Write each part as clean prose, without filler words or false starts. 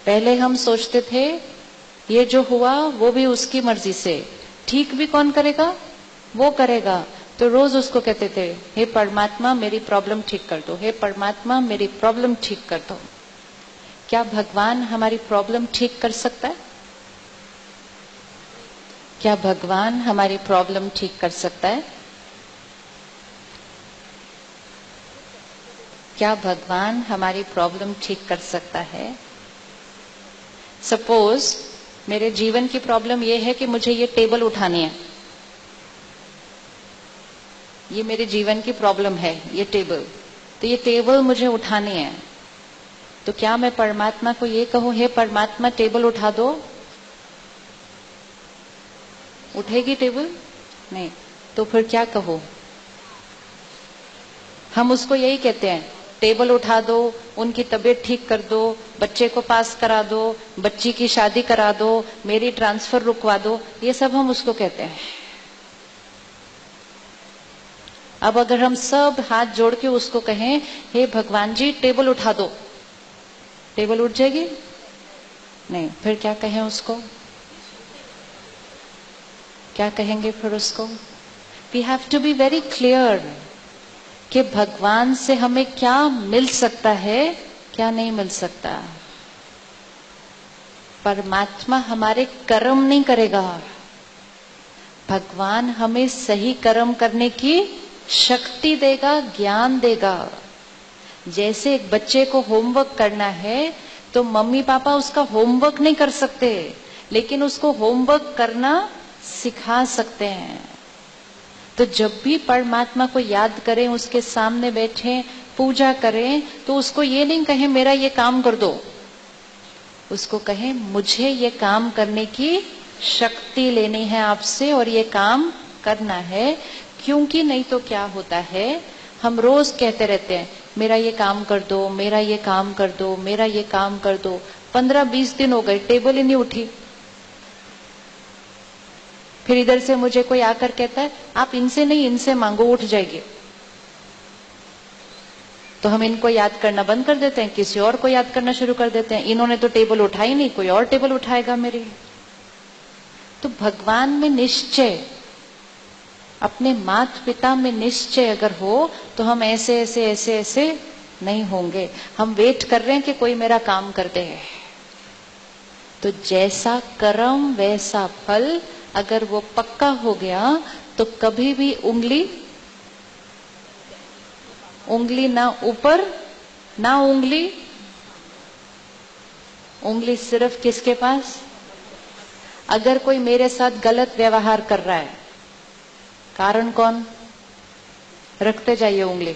पहले हम सोचते थे ये जो हुआ वो भी उसकी मर्जी से, ठीक भी कौन करेगा? वो करेगा। तो रोज उसको कहते थे, हे परमात्मा मेरी प्रॉब्लम ठीक कर दो, हे परमात्मा मेरी प्रॉब्लम ठीक कर दो। क्या भगवान हमारी प्रॉब्लम ठीक कर सकता है? क्या भगवान हमारी प्रॉब्लम ठीक कर सकता है? क्या भगवान हमारी प्रॉब्लम ठीक कर सकता है? सपोज मेरे जीवन की प्रॉब्लम यह है कि मुझे ये टेबल उठानी है, ये मेरे जीवन की प्रॉब्लम है, ये टेबल, तो ये टेबल मुझे उठानी है। तो क्या मैं परमात्मा को ये कहूं, हे परमात्मा टेबल उठा दो? उठेगी टेबल? नहीं। तो फिर क्या कहो? हम उसको यही कहते हैं, टेबल उठा दो, उनकी तबीयत ठीक कर दो, बच्चे को पास करा दो, बच्ची की शादी करा दो, मेरी ट्रांसफर रुकवा दो, ये सब हम उसको कहते हैं। अब अगर हम सब हाथ जोड़ के उसको कहें, हे भगवान जी टेबल उठा दो, टेबल उठ जाएगी? नहीं। फिर क्या कहें उसको? क्या कहेंगे फिर उसको? We have to be very clear कि भगवान से हमें क्या मिल सकता है, क्या नहीं मिल सकता। परमात्मा हमारे कर्म नहीं करेगा, भगवान हमें सही कर्म करने की शक्ति देगा, ज्ञान देगा। जैसे एक बच्चे को होमवर्क करना है तो मम्मी पापा उसका होमवर्क नहीं कर सकते, लेकिन उसको होमवर्क करना सिखा सकते हैं। तो जब भी परमात्मा को याद करें, उसके सामने बैठे पूजा करें, तो उसको ये नहीं कहें मेरा ये काम कर दो, उसको कहें मुझे ये काम करने की शक्ति लेनी है आपसे और ये काम करना है। क्योंकि नहीं तो क्या होता है, हम रोज कहते रहते हैं मेरा ये काम कर दो, मेरा ये काम कर दो, मेरा ये काम कर दो। 15-20 दिन हो गए, टेबल ही नहीं उठी। फिर इधर से मुझे कोई आकर कहता है आप इनसे नहीं इनसे मांगो, उठ जाएगी। तो हम इनको याद करना बंद कर देते हैं, किसी और को याद करना शुरू कर देते हैं, इन्होंने तो टेबल उठाई नहीं, कोई और टेबल उठाएगा मेरी। तो भगवान में निश्चय, अपने माता पिता में निश्चय अगर हो तो हम ऐसे ऐसे ऐसे ऐसे नहीं होंगे। हम वेट कर रहे हैं कि कोई मेरा काम कर दे। तो जैसा कर्म वैसा फल, अगर वो पक्का हो गया तो कभी भी उंगली ना ऊपर ना उंगली सिर्फ किसके पास? अगर कोई मेरे साथ गलत व्यवहार कर रहा है, कारण कौन? रखते जाइए उंगली।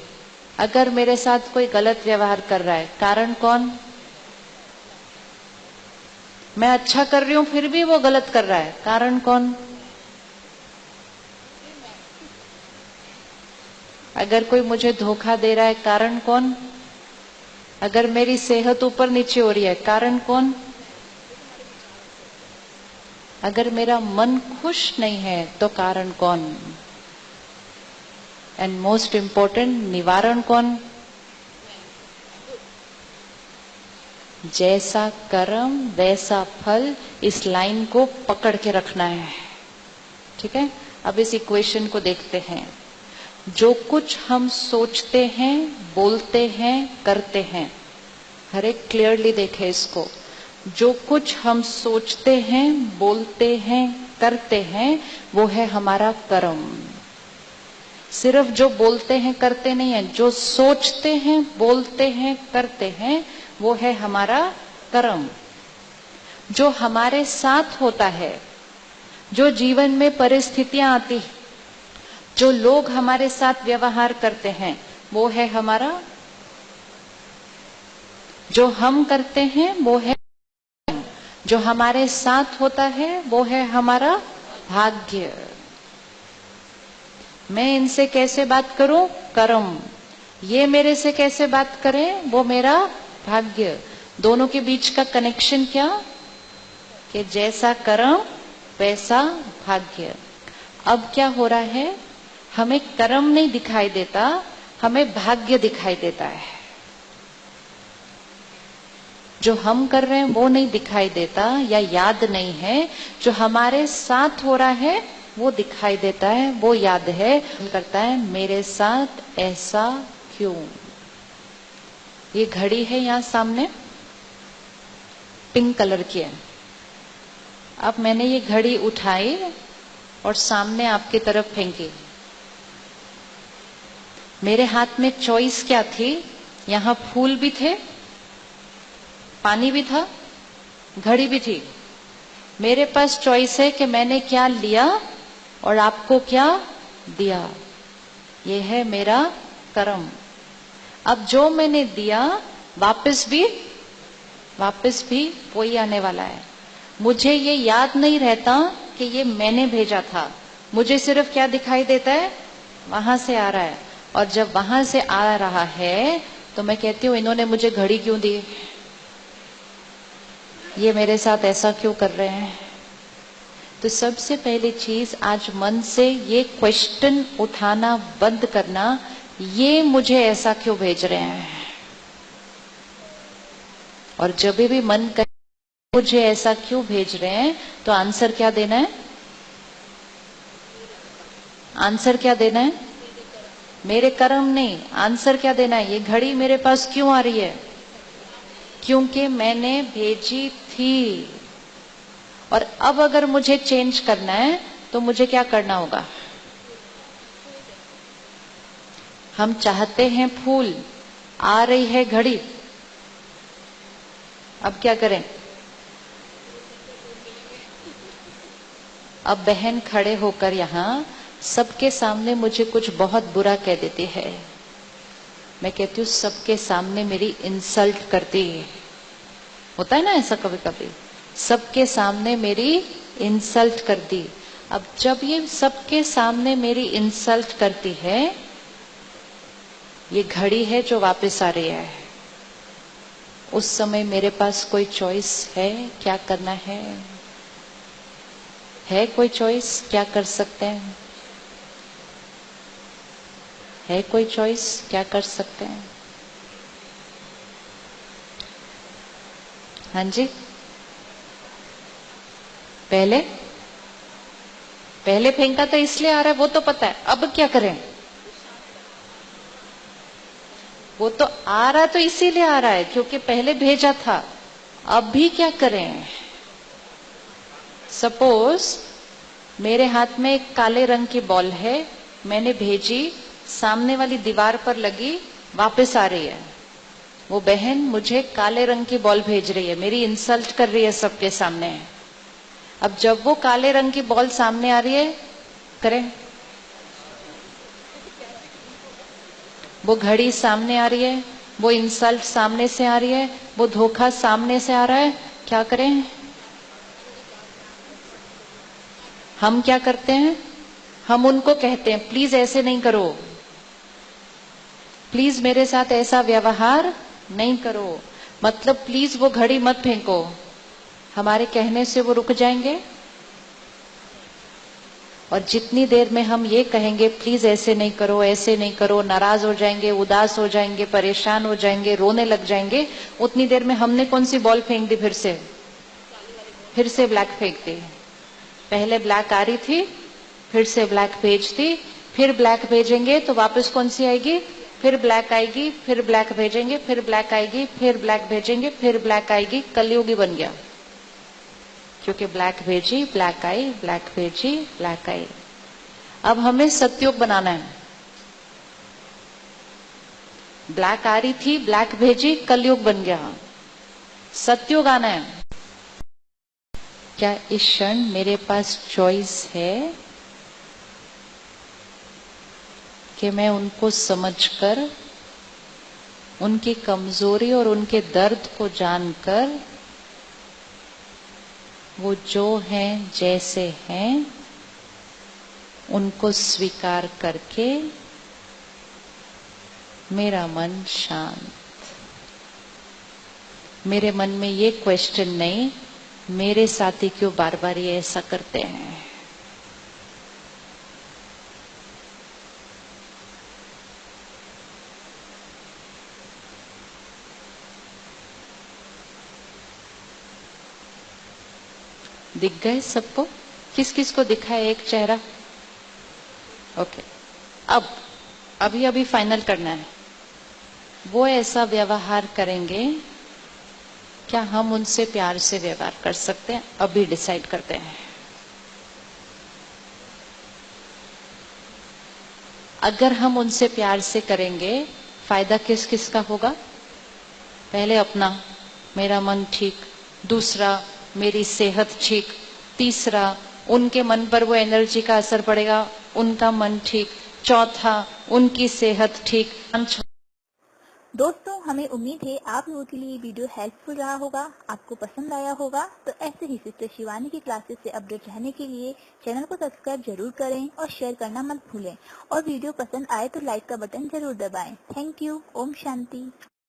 अगर मेरे साथ कोई गलत व्यवहार कर रहा है, कारण कौन? मैं अच्छा कर रही हूं फिर भी वो गलत कर रहा है, कारण कौन? अगर कोई मुझे धोखा दे रहा है, कारण कौन? अगर मेरी सेहत ऊपर नीचे हो रही है, कारण कौन? अगर मेरा मन खुश नहीं है तो कारण कौन? एंड मोस्ट इंपॉर्टेंट, निवारण कौन? जैसा कर्म वैसा फल, इस लाइन को पकड़ के रखना है। ठीक है, अब इस इक्वेशन को देखते हैं। जो कुछ हम सोचते हैं, बोलते हैं, करते हैं, हर एक क्लियरली देखे इसको। जो कुछ हम सोचते हैं, बोलते हैं, करते हैं, वो है हमारा कर्म। सिर्फ जो बोलते हैं करते नहीं है, जो सोचते हैं, बोलते हैं, करते हैं, वो है हमारा कर्म। जो हमारे साथ होता है, जो जीवन में परिस्थितियां आती, जो लोग हमारे साथ व्यवहार करते हैं, वो है हमारा, जो हम करते हैं वो है, जो हमारे साथ होता है वो है हमारा भाग्य। मैं इनसे कैसे बात करूं? कर्म। ये मेरे से कैसे बात करें? वो मेरा भाग्य। दोनों के बीच का कनेक्शन क्या? कि जैसा कर्म वैसा भाग्य। अब क्या हो रहा है, हमें कर्म नहीं दिखाई देता, हमें भाग्य दिखाई देता है। जो हम कर रहे हैं वो नहीं दिखाई देता या याद नहीं है, जो हमारे साथ हो रहा है वो दिखाई देता है, वो याद है। करता है मेरे साथ ऐसा क्यों। ये घड़ी है यहाँ सामने, पिंक कलर की है। अब मैंने ये घड़ी उठाई और सामने आपकी तरफ फेंकी। मेरे हाथ में चॉइस क्या थी? यहाँ फूल भी थे, पानी भी था, घड़ी भी थी। मेरे पास चॉइस है कि मैंने क्या लिया और आपको क्या दिया। ये है मेरा कर्म। अब जो मैंने दिया वापस भी वही आने वाला है। मुझे ये याद नहीं रहता कि ये मैंने भेजा था, मुझे सिर्फ क्या दिखाई देता है, वहां से आ रहा है। और जब वहां से आ रहा है तो मैं कहती हूँ इन्होंने मुझे घड़ी क्यों दी, ये मेरे साथ ऐसा क्यों कर रहे हैं। तो सबसे पहली चीज आज मन से ये क्वेश्चन उठाना बंद करना, ये मुझे ऐसा क्यों भेज रहे हैं। और जब भी मन कहे मुझे ऐसा क्यों भेज रहे हैं, तो आंसर क्या देना है? आंसर क्या देना है? मेरे कर्म नहीं, आंसर क्या देना है? ये घड़ी मेरे पास क्यों आ रही है? क्योंकि मैंने भेजी थी। और अब अगर मुझे चेंज करना है तो मुझे क्या करना होगा? हम चाहते हैं फूल, आ रही है घड़ी, अब क्या करें? अब बहन खड़े होकर यहाँ सबके सामने मुझे कुछ बहुत बुरा कह देती है। मैं कहती हूँ सबके सामने मेरी इंसल्ट करती है। होता है ना ऐसा कभी कभी, सबके सामने मेरी इंसल्ट कर दी। अब जब ये सबके सामने मेरी इंसल्ट करती है, ये घड़ी है जो वापस आ रही है। उस समय मेरे पास कोई चॉइस है? क्या करना है कोई चॉइस? क्या कर सकते हैं? है कोई चॉइस? क्या कर सकते हैं? हाँ जी, पहले फेंका तो इसलिए आ रहा है, वो तो पता है। अब क्या करें? वो तो आ रहा तो इसीलिए आ रहा है क्योंकि पहले भेजा था। अब भी क्या करें? सपोज मेरे हाथ में एक काले रंग की बॉल है, मैंने भेजी, सामने वाली दीवार पर लगी, वापस आ रही है। वो बहन मुझे काले रंग की बॉल भेज रही है, मेरी इंसल्ट कर रही है सबके सामने। अब जब वो काले रंग की बॉल सामने आ रही है, करें? वो घड़ी सामने आ रही है, वो इंसल्ट सामने से आ रही है, वो धोखा सामने से आ रहा है, क्या करें? हम क्या करते हैं? हम उनको कहते हैं प्लीज ऐसे नहीं करो, प्लीज मेरे साथ ऐसा व्यवहार नहीं करो, मतलब प्लीज वो घड़ी मत फेंको। हमारे कहने से वो रुक जाएंगे। और जितनी देर में हम ये कहेंगे प्लीज ऐसे नहीं करो, ऐसे नहीं करो, नाराज हो जाएंगे, उदास हो जाएंगे, परेशान हो जाएंगे, रोने लग जाएंगे, उतनी देर में हमने कौन सी बॉल फेंक दी? फिर से ब्लैक फेंक दी। पहले ब्लैक आ रही थी, फिर से ब्लैक भेज दी, फिर ब्लैक भेजेंगे तो वापस कौन सी आएगी? फिर ब्लैक आएगी, फिर ब्लैक भेजेंगे, फिर ब्लैक आएगी, फिर ब्लैक भेजेंगे, फिर ब्लैक आएगी। कलयुगी बन गया, क्योंकि ब्लैक भेजी, ब्लैक आई, ब्लैक भेजी, ब्लैक आई। अब हमें सतयुग बनाना है। ब्लैक आ रही थी, ब्लैक भेजी, कलयुग बन गया, सतयुग आना है। क्या इस क्षण मेरे पास चॉइस है कि मैं उनको समझकर, उनकी कमजोरी और उनके दर्द को जानकर, वो जो हैं जैसे हैं उनको स्वीकार करके मेरा मन शांत, मेरे मन में ये क्वेश्चन नहीं मेरे साथी क्यों बार बार ये ऐसा करते हैं। दिख गए सबको? किस किस को दिखा है एक चेहरा? ओके, अब अभी अभी फाइनल करना है। वो ऐसा व्यवहार करेंगे, क्या हम उनसे प्यार से व्यवहार कर सकते हैं? अभी डिसाइड करते हैं। अगर हम उनसे प्यार से करेंगे, फायदा किस किस का होगा? पहले अपना, मेरा मन ठीक। दूसरा, मेरी सेहत ठीक। तीसरा, उनके मन पर वो एनर्जी का असर पड़ेगा, उनका मन ठीक। चौथा, उनकी सेहत ठीक। दोस्तों, हमें उम्मीद है आप लोगों के लिए वीडियो हेल्पफुल रहा होगा, आपको पसंद आया होगा। तो ऐसे ही सिस्टर शिवानी की क्लासेस से अपडेट रहने के लिए चैनल को सब्सक्राइब जरूर करें और शेयर करना मत भूलें। और वीडियो पसंद आए तो लाइक का बटन जरूर दबाएं। Thank you. ओम शांति।